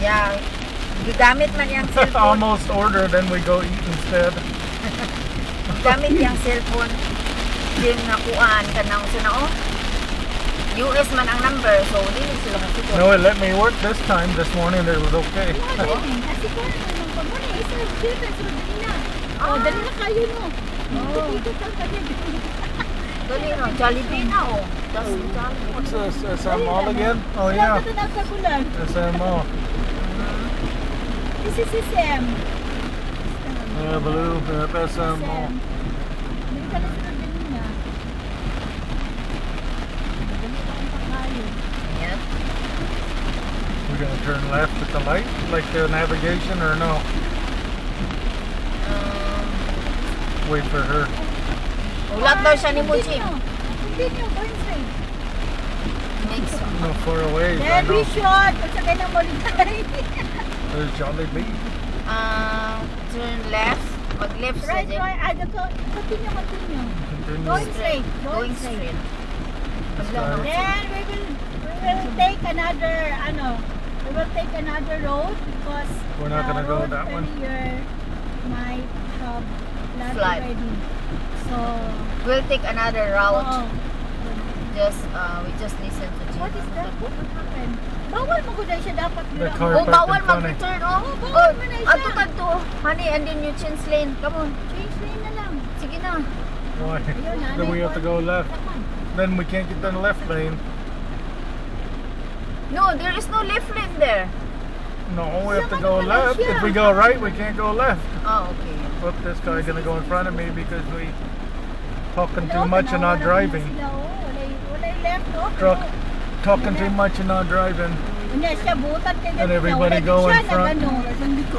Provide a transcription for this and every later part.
Yeah. Gigamit man yung cellphone. Almost order, then we go eat instead. Gigamit yung cellphone. Din nakuhaan ka na sa nao. US man ang number, so dili sila masikot. No, it let me work this time. This morning it was okay. Kasi ko naman pa mo na isa difference mo dali na. Oh, dali na kayo no. Dito ka kanya. Dali no, Jollibee na oh. That's Jollibee. What's this? SM Mall again? Oh yeah. SM Mall. This is SM. Yeah, blue. SM Mall. Dali ka na sila dali na. Dali lang pa kayo. Yep. We're gonna turn left at the light, like the navigation, or no? Wait for her. Ulat daw siya ni Muji. Continue, going straight. Next one. No, far away. I Then we know. shot. At saka ng Molitay. There's Jollibee. Turn left. Mag-left siya Right, dyan. right. Continue. Continue. Going straight. Going straight. Then we will take another, we will take another road because We're not gonna go that one. Earlier might have flood Flood. already. So, We'll take another route. oh, We just listen to Gina. what is that? What happened? Bawal mo gud siya dapat The dira. car Oh, parked bawal in front of- mag-return. Oh, bawal mo na siya. ato ka to. Honey, and then you change lane. Come on. Change lane na lang. Sige na. Why? Ayun, Then we have to go left. Come on. Then we can't get in the left lane. No, there is no left lane there. No, we have to go left. If we go right, we can't go left. Oh, okay. Look, this guy's gonna go in front of me because we talking too Hello, much and not tanawa na driving. sila, oh. Walay left, oh. Truck talking too much and not driving. Unya siya butan kay And everybody go in front.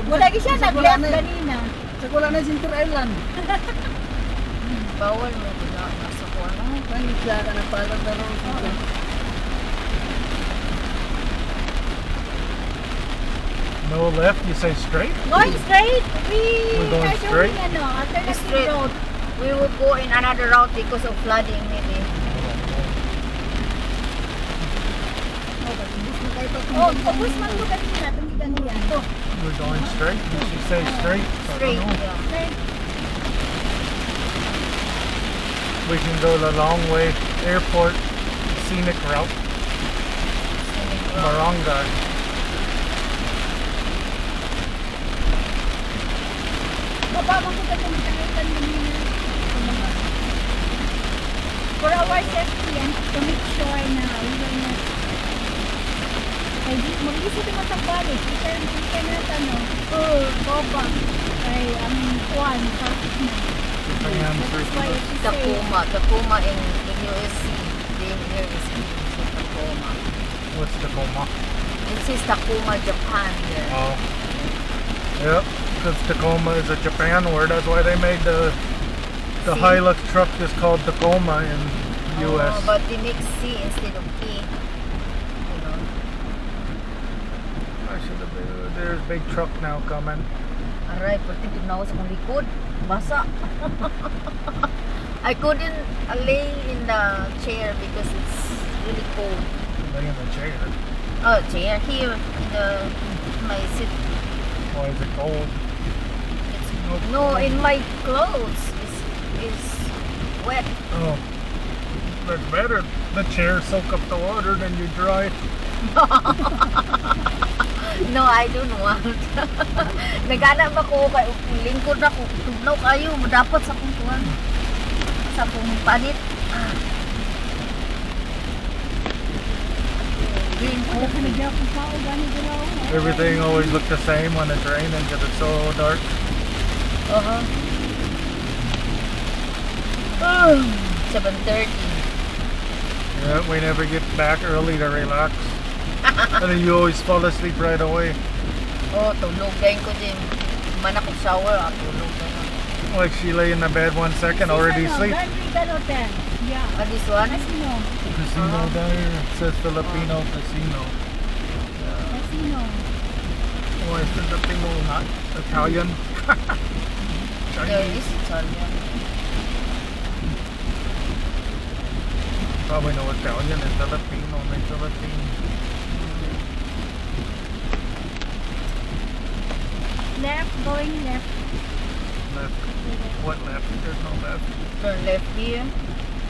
Wala gi siya nag-left kanina. Sa wala na Center Island. Bawal mo na nasa corner. Pangisya ka na pala na ron. No left, you say straight? Going straight. We're going are straight? showing, alternative Straight. road. We will go in another route because of flooding maybe. Oh, tapos man ko kanina, tumigan niya. We're going straight? Did she say straight? I Straight. don't know. Yeah. Straight. We can go the long way, airport, scenic route, Barangay. Baba man ko kanina tumigan kanina. For our safety and to make sure na we will not mag-isip naman sa balik. Kita na tanong. Baba. Ay, ang kuwan, traffic na. Japan, That's why it's safe. Tacoma in USC. There is Tacoma. What's Tacoma? It says Tacoma, Japan there. Oh. Yep, because Tacoma is a Japan word. That's why they made the See? Hilux truck is called Tacoma in US. Oh, but they make C instead of P. You know. I should have been. There's a big truck now coming. Aray, pati tugnaw sa kong likod. Basa. I couldn't lay in the chair because it's really cold. Lay in the chair. Oh, chair here in my seat. Why is it cold? It's no, in my clothes is wet. Oh, that's better. The chair soak up the water, then you dry. No, I don't want. Nagana ba ko kay lingkod na ko tugnaw kayo dapat sa kong tuwan. Sa kong panit. Green coffee. Everything always look the same when it's raining because it's so dark. Uh-huh. 7:30. Yeah, we never get back early to relax. And then you always fall asleep right away. Oh, tulog din ko din. Man ako shower, tulog din ako. Like she lay in the bed 1 second, already asleep. Yeah. This one? Casino. Casino there. It says Filipino Casino. Casino. Oh, it's Filipino, not Italian. There Chinese. is Italian. Probably no Italian and Filipino. May Philippine. left, going left. Left. What left? There's no left. Turn left here.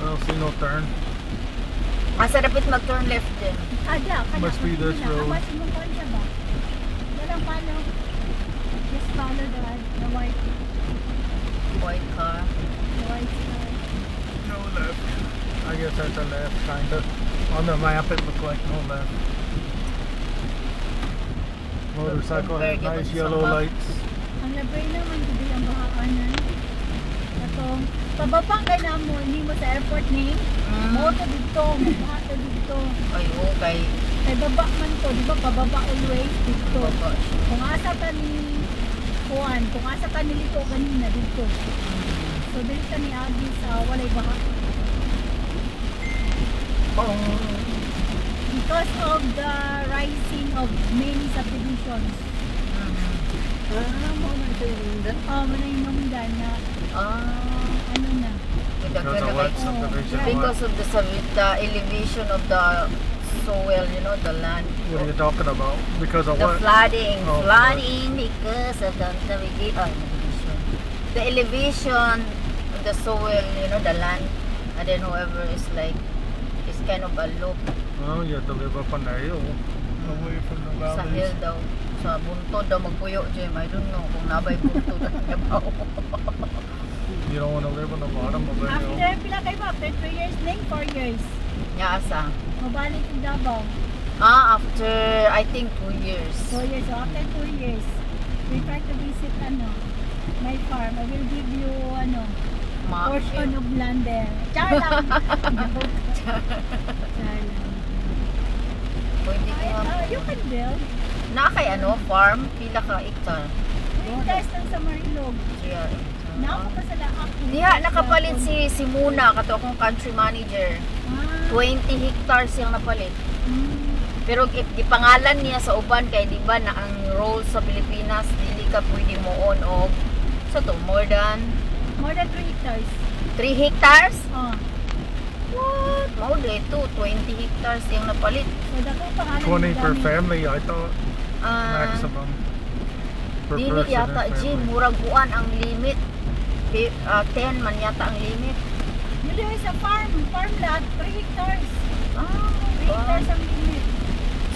I don't see no turn. Asa dapat mag-turn left din. Kada, Must be this road. Amas mo pa siya ba? Walang follow. Just follow the white White car. car. No left. I guess that's a left, kind of. On the map, it looked like no left. Motorcycle Compare has nice given yellow sa map. lights. Ang labay naman hindi ang bahaanan. Ato, pababa kay na mo, hindi mo sa airport ni. Moto dito, mabahato dito. Ay, okay. Kay baba man to, di ba pababa always dito. Baba. Kung asa ka ni Juan, kung asa ka nilito kanina dito. So dili ka ni Abi sa walay baha. Because of the rising of many subdivisions. Mo na ito yung Mindan. Manayinungdan na ano na. Because of what? Subdivision what? Because of the elevation of the soil, you know, the land. What are you talking about? Because of The what? flooding. Oh, Flooding because of the elevation. The elevation of the soil, you know, the land. And then whoever is like, is kind of a loop Oh, you have to live up on the hill. Away from the sa valleys. hill daw. Sa buntod daw magpuyo, Jim. I don't know kung nabay buntod ang Davao. You don't want to live on the bottom of the hill. After pila kayo ba? After 3 years ning 4 years. Asa? Mabalik yung Davao. After, I think 2 years. 4 years. So after 2 years, we try to visit my farm. I will give you portion of land there. Char lang. Char lang. Pwede ka. You can build. Kay farm, pila ka hectare? Test lang sa Marilog. Yeah. Nako pa sa laak. Diha, nakapalit si Muna, kato akong country manager. 20 hectares siyang napalit. Pero ipangalan niya sa uban kay di ba na ang role sa Pilipinas dili ka pwede mo on og more than 3 hectares. 3 hectares? Oh. What? Mao dito 20 hectares yung napalit. So dako pangalan 20 per ni family, I thought. Ah, Maximum. Per dili person yata and Jim, family. murag buwan ang limit. 10 man yata ang limit. Dili sa farm lot 3 hectares. 3 Ah, hectares ang limit.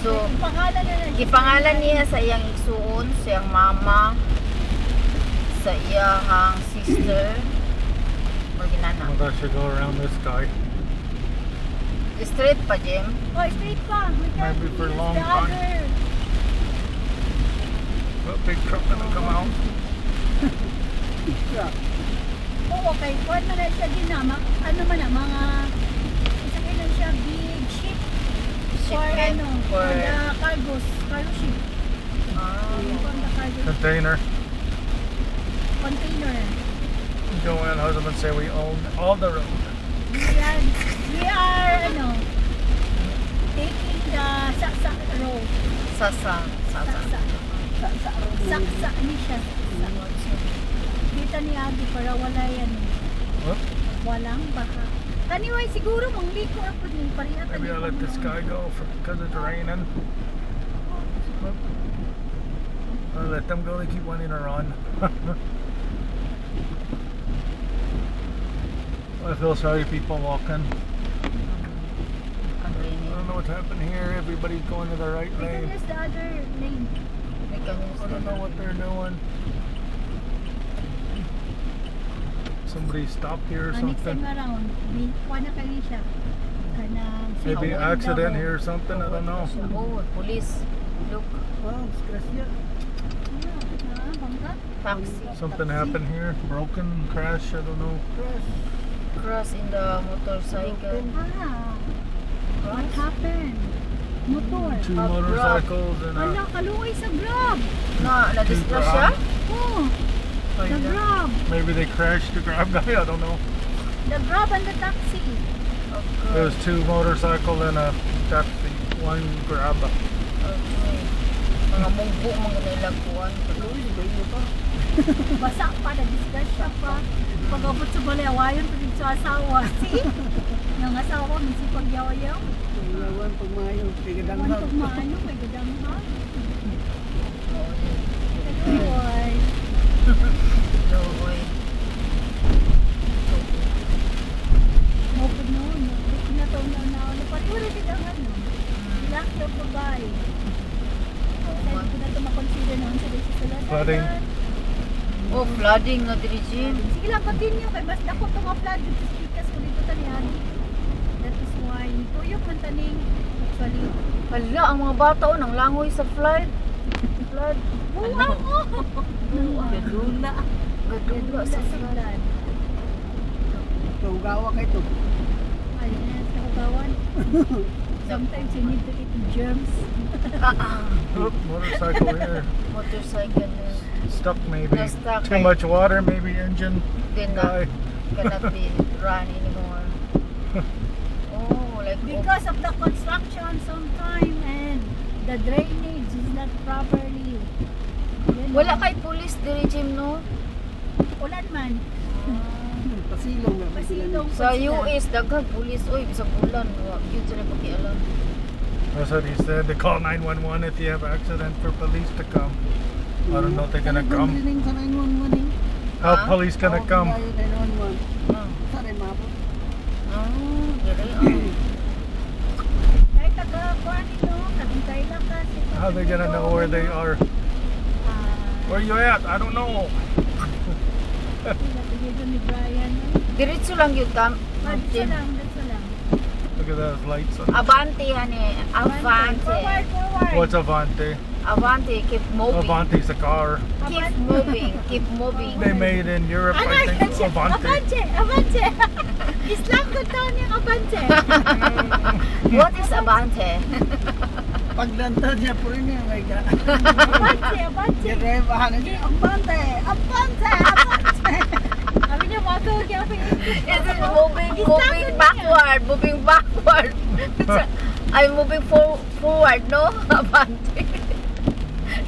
so Pangalan na lang. gipangalan niya sa iyang igsuon, sa iyang mama, sa iyang sister, o ginana. Well, that should go around this guy. Straight pa, Jim. Oh, straight pa. We can Maybe for a use long the time. other. Well, big truck gonna come out. Oo, okay. Kuwan na lang siya din na. Ano man na, mga isa lang siya big ship. For Shipment, for the cargo ship. For the cargo Container. container. Joanne husband say we own all the road. We are taking the saksa road. Sasa. Saksa ni siya. Kita ni Abi para wala yan. Whoop. Walang baka. Kaniway siguro mangliko ako din parehas. Maybe I'll let this guy go because it's raining. Whoop. I'll let them go. They keep wanting to run. I feel sorry people walking. I don't know what's happening here. Everybody's going to the right We can lane. use the other lane. I don't know what they're doing. Somebody stopped here or Next time something. around, kuha na kayo siya. Kanang Maybe Davao. accident here or something. I don't know. Oh, police. Look, Wow, disgrasya. Bangka? taxi. Something happened here. Broken, crash. I don't know. Crash. Cross in the motorcycle. What happened? Motor. Two Grab. motorcycles and Wala, a kaluoy sa Grab. Na-discuss siya? Oh, the Grab. maybe they crashed the grab guy. I don't know. The Grab and the taxi. There was two motorcycle and a taxi. One grab. Okay. Mga munggo, mga nilaguan. Basa pa, na-discuss siya pa. Pag-abot sa balayawayan, pag sa asawa. See? Yung asawa, masipag yaw-yaw. Lawan pagmayo. Kaya One gadang pag maano, may gadang ha. Anyway. Flooding. Oh, flooding na diri, Jim. Sige lang, continue. Kay mas dako itong mga flood. Dito sa Pikas ko dito tanihan. That is why. Tuyok man taning. Actually. Hala, ang mga bata oh, nang langoy sa flood. Flood. Buwa mo! Gadula. Gadula sa flood. flood. Tugawa kayo to. Ayun na, sa ugawan. Sometimes you need to eat germs. Oh, motorcycle here. Motorcycle na. Stuck maybe. Na-stuck, Too eh. much water, maybe engine. Then guy. cannot be run anymore. Oh, like Because of the construction sometime and the drainage is not properly. You know, wala kay police diri, Jim, no? ulan man. Pasilong nga. Pasilong Sa pa sila. US, daghang police. Oy, bisag ulan. Yun sila pakialam. That's what he said. They call 911 if you have accident for police to come. I don't know if they're gonna come. Sa 911 eh. How Huh? police gonna come? Tayo 911. Ah, Sa rin mabot. diri. Ay, taga-kuhan ito. Kabintay lang kasi. How they gonna know where they are? Where you at? I don't know. Pinapagigil ni Brian. Diretso lang yun kam. Dito lang, dito lang. Look at those lights. Avante, honey. Avante. Forward, forward. What's Avante? Avante, keep moving. Avante's a car. Keep moving. Keep moving. They made in Europe, Ano I yan think. siya? Avante. Avance! Avance! Islam ko daw niyang Avance. What is Avante? Paglanta niya po rin niya. Like, Avance, Avance. Girebahan na siya. Abante! Abante! Abante! Sabi niya, mga kaya It is moving backward. Moving backward. I'm moving forward, no? Avante.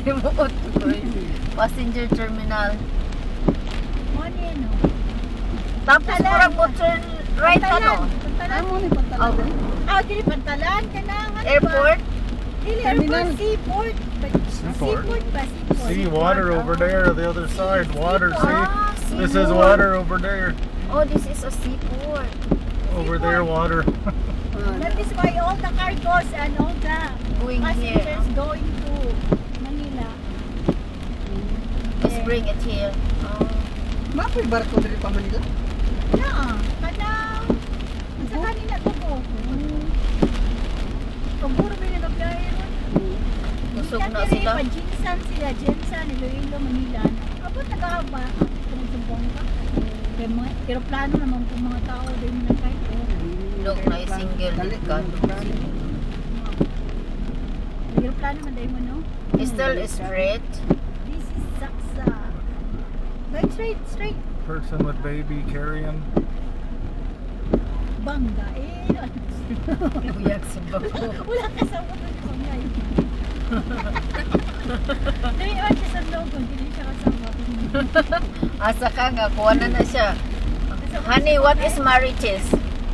Remote. Passenger terminal. Money, no? Tapos Pantalan. murag mo turn right, ano? Pantalan. Ano ni pantalan? Oh. Dili pantalan ka na. Airport? Dili, Terminal. airport, seaport. Seaport? Seaport ba? Seaport. See water over there, the other side. Water, see? Ah, This is seaport. water over there. Oh, this is a seaport. Over there, water. That is why all the cargos and all the Going here. passengers going to Manila. Let's bring it here. Oh. Mapoy barko diri pa Manila? Na, kanang sa kanina to ko. Paguro ba yung nagbiyahe ron? Busog Dati na rin sila. pa, Jinsan sila, Jinsan, Iloilo, Manila. Abot nagahaba. Tumusumbong ka. Pero plano naman kung mga tao din na kahit. Look, na single ka. Pero plano man dahil mo, no? Still straight. This is Saksa. Right, straight, straight. Person with baby carrying. Bangga. Buyag sa bako. Wala ka sa mga bangay. Dahil iwan siya sa logo, hindi siya kasama. Asa ka nga, kuha na siya. Honey, what is Marites?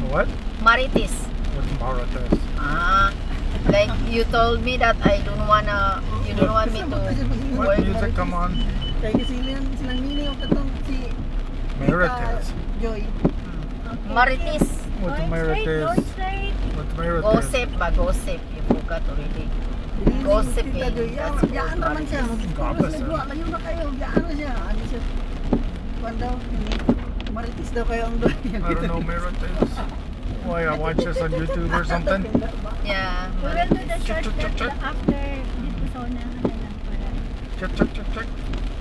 What? Marites. What's Marites? Ah, like you told me that you don't want me to What work. music? Come on. Kaya silang nini yung katong si Marites. Joy. Marites. What's Going Marites? straight. What's Marites? Gossip ba? Gossip. You forgot already. Gossip Tita eh. Joy. That's Yaan called naman siya. Marites. Gossip. Layo na kayo. Yaan na siya. Ano siya? Kuwan daw. Marites daw kayo ang doon. I don't know Marites. Why, I watch this on YouTube or something? Yeah. We will do the short step after dito sa unahan na lang para. Check, check, check, check.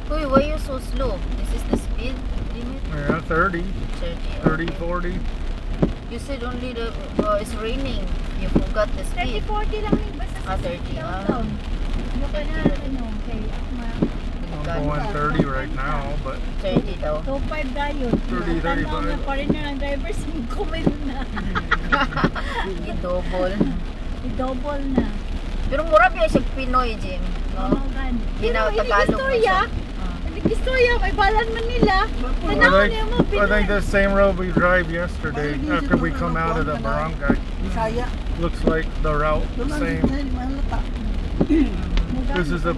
Uy, why you so slow? This is the speed limit? Yeah, 30, 30. 30, 40. You said only it's raining. You forgot the speed. 30-40 lang eh. Basta sa 30, downtown. Yung ka na, ano, kay I'm going 30 right now, but 30 daw. 2.5 dayon. 30, 35. Na pa rin na ang driver, 5 mil na. I-double. I-double na. Pero mura ba siya Pinoy, Jim? No? Oo, gani. Tagalog mo Istorya. siya. Istorya, may balan man nila. Tanaw niya mo, I think Pinoy. the same road we drive yesterday after we come out of the barangay. Bisaya. Looks like the route, Doon ang same. mahal na ta. This is the